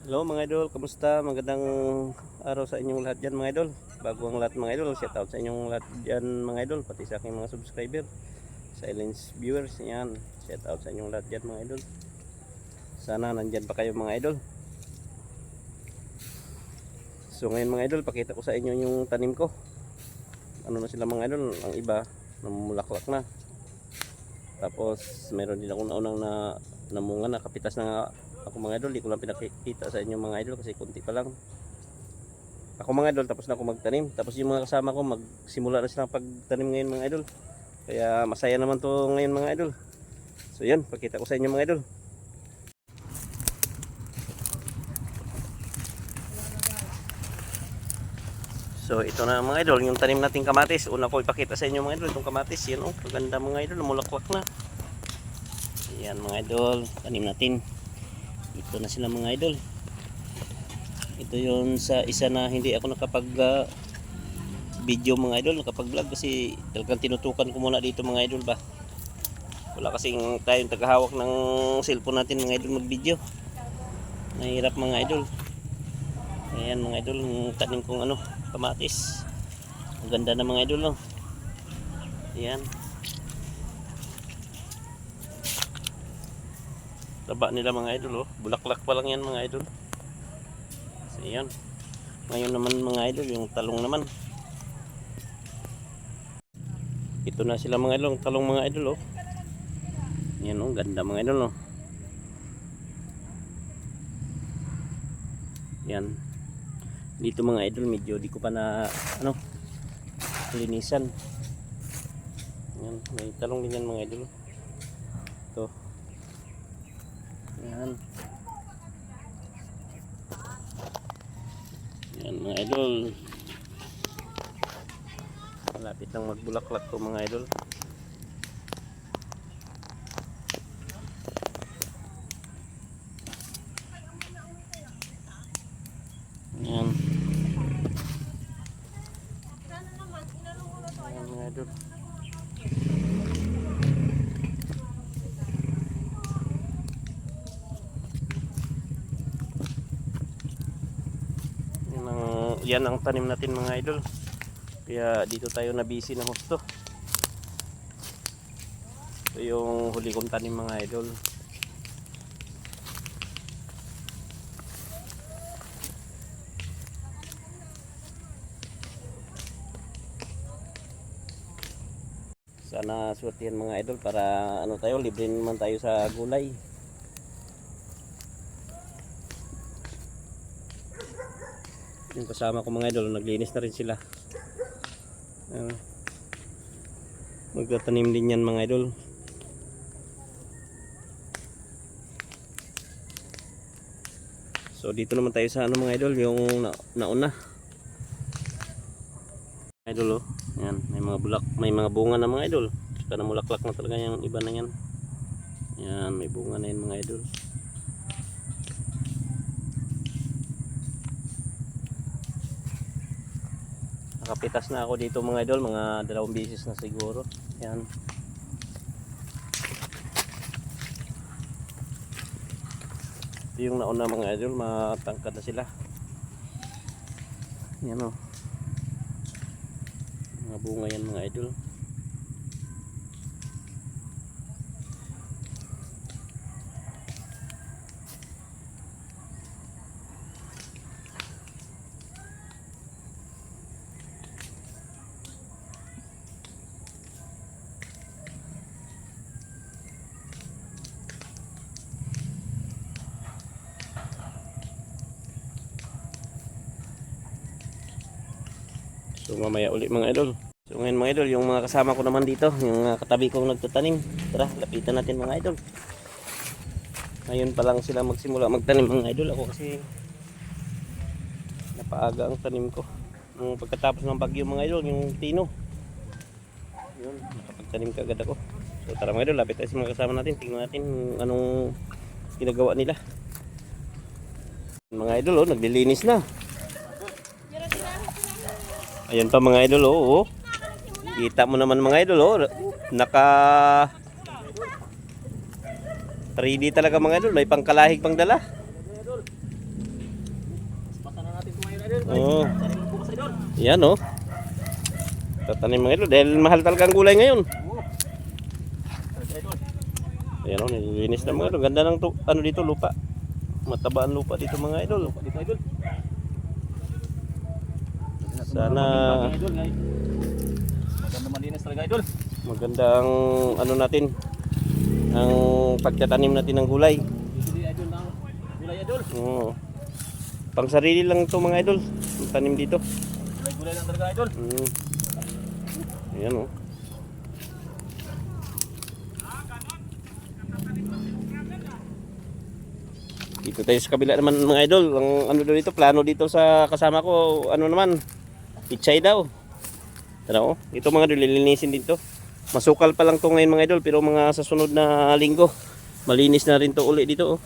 Hello mga idol, kamusta? Magandang araw sa inyong lahat dyan mga idol. Bago ang lahat mga idol, shout out sa inyong lahat dyan mga idol, pati sa aking mga subscriber, silence viewers, yan. Shout out sa inyong lahat dyan mga idol. Sana nandyan pa kayo mga idol. So ngayon mga idol, pakita ko sa inyo yung tanim ko. Ano na sila mga idol, ang iba namumulaklak na. Tapos meron din ako naunang na namunga na, kapitas na nga ako mga idol. Di ko lang pinakita sa inyo mga idol kasi kunti pa lang. Ako mga idol, tapos na ako magtanim. Tapos yung mga kasama ko magsimula na silang pagtanim ngayon mga idol. Kaya masaya naman to ngayon mga idol. So yan, pakita ko sa inyo mga idol. So ito na mga idol, yung tanim nating kamatis. Una ko ipakita sa inyo mga idol, itong kamatis. Yan oh, maganda mga idol, namulaklak na. Yan mga idol, tanim natin. Ito na sila mga idol. Ito yun sa isa na hindi ako nakapag video mga idol, nakapag vlog kasi talagang tinutukan ko muna dito mga idol ba. Wala kasing tayong tagahawak ng cellphone natin mga idol mag video. Mahirap mga idol. Ayan mga idol, yung tanim kong ano, kamatis. Ang ganda na mga idol no. Ayan. Taba nila mga idol oh. Bulaklak pa lang yan mga idol. So ayan. Ngayon naman mga idol, yung talong naman. Ito na sila mga idol, talong mga idol oh. Yan oh, ganda mga idol oh. Yan. Dito mga idol, medyo di ko pa na ano, linisan. Yan, may talong din yan mga idol. Ito. Yan. Yan mga idol. Malapit nang magbulaklak ko mga idol. Yan. Yan mga idol. Yan ang tanim natin mga idol. Kaya dito tayo na busy ng husto. Ito yung huli kong tanim mga idol. Sana swertihan mga idol para ano tayo, libre naman tayo sa gulay. Yung kasama ko mga idol, naglinis na rin sila. Magtatanim din yan mga idol. So dito naman tayo sa ano mga idol, yung nauna. Idol oh. Yan, may mga bunga na mga idol. Saka namulaklak na talaga yung iba na yan. Yan, may bunga na yan mga idol. Nakapitas na ako dito mga idol, mga 2 beses na siguro. Yan. Ito yung nauna mga idol, matangkad na sila. Yan o. Mga bunga yan mga idol. So mamaya ulit mga idol. So ngayon mga idol, yung mga kasama ko naman dito, yung mga katabi kong nagtatanim. Tara, lapitan natin mga idol. Ngayon pa lang sila magsimula magtanim mga idol. Ako kasi napaaga ang tanim ko. Nung pagkatapos ng bagyo mga idol, yung tino. Yun, nakapagtanim kagad ako. So tara mga idol, lapit tayo sa mga kasama natin. Tingnan natin anong ginagawa nila. Mga idol, oh, naglilinis na. Ayan pa mga idol oh, oh. Kita mo naman mga idol oh. Naka 3D talaga mga idol, may pangkalahig pang dala. Oo. Yan oh. Tatanim mga idol dahil mahal talaga ang gulay ngayon. Ayan o, nililinis na mga idol. Ganda ng ano dito, lupa. Matabaan lupa dito mga idol. Sana maganda malinis talaga idol. maganda ang ano natin, ang pagtatanim natin ng gulay. Bibili idol ng gulay idol. Oo. Pang sarili lang to mga idol. Ang tanim dito. Gulay lang talaga idol. Ayan o. Dito tayo sa kabila naman mga idol. Ang ano daw dito, plano dito sa kasama ko, ano naman, pichay daw. Tara o, ito mga idol, lilinisin dito. Masukal pa lang to ngayon mga idol, pero mga sa sunod na linggo, malinis na rin to uli dito. Oh.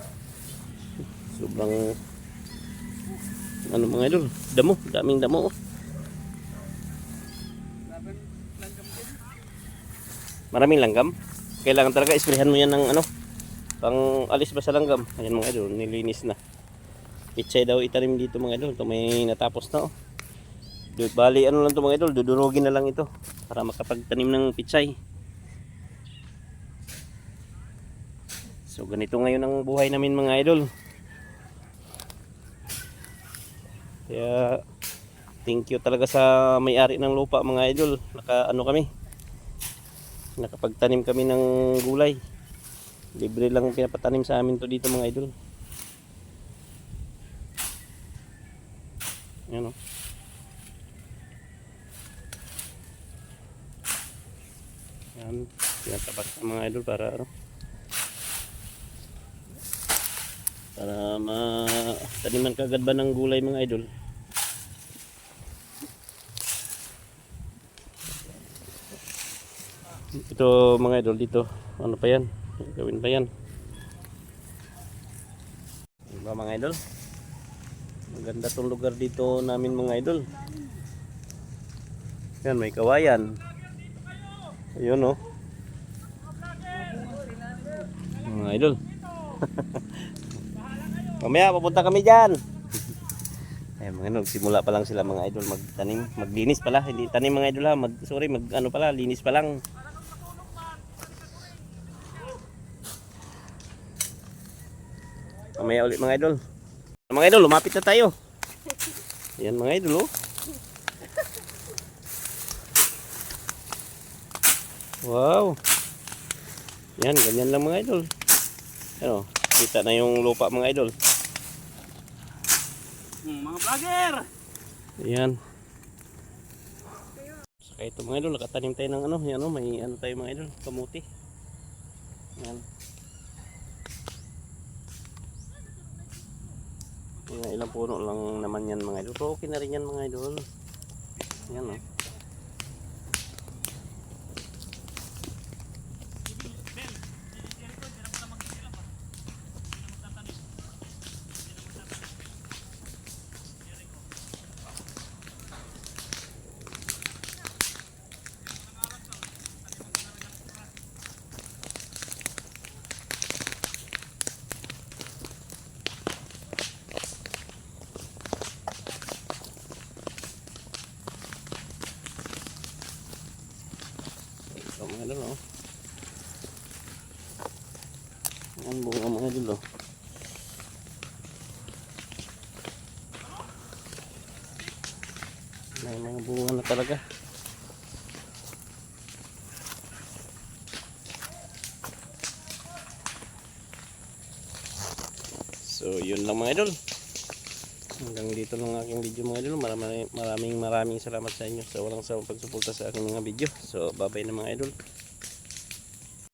Sobrang, ano mga idol, damo, daming damo. Oh. Maraming langgam. Kailangan talaga isprehan mo yan ng ano, pang alis ba sa langgam. Ayan mga idol, nilinis na. Pichay daw itanim dito mga idol. Ito may natapos na oh. Bali ano lang to mga idol, dudurugin na lang ito para makapagtanim ng pichay. So ganito ngayon ang buhay namin mga idol. Kaya thank you talaga sa may-ari ng lupa mga idol. Ano kami, nakapagtanim kami ng gulay. Libre lang pinapatanim sa amin to dito mga idol. Yan o. Yan, tinatapat ng mga idol para ano, para mataniman kagad ba ng gulay mga idol. Ito mga idol dito, ano pa yan, gawin pa yan, diba mga idol, maganda tong lugar dito namin mga idol. Yan, may kawayan. Ayun oh. Mga idol. Mamaya papunta kami dyan. Ay mga idol, simula pa lang sila mga idol magtanim, maglinis pala, hindi tanim mga idol ha, mag ano pala, linis pa lang. Mamaya ulit mga idol. Mga idol, lumapit na tayo. Ayan mga idol oh. Wow. Yan, ganyan lang mga idol. Ano, kita na yung lupa mga idol. Mga vlogger. Ayan. Saka ito mga idol, nakatanim tayo ng ano, yan oh, may ano tayo mga idol, kamuti. Yan. Ilang puno lang naman yan mga idol. Pero okay na rin yan mga idol. Yan oh. Ito mga idol oh. Yan bunga mga idol oh. May mga bunga na talaga. So yun lang mga idol. Hanggang dito lang aking video mga idol. Maraming salamat sa inyo sa walang sawang pagsuporta sa aking mga video. So bye bye na mga idol.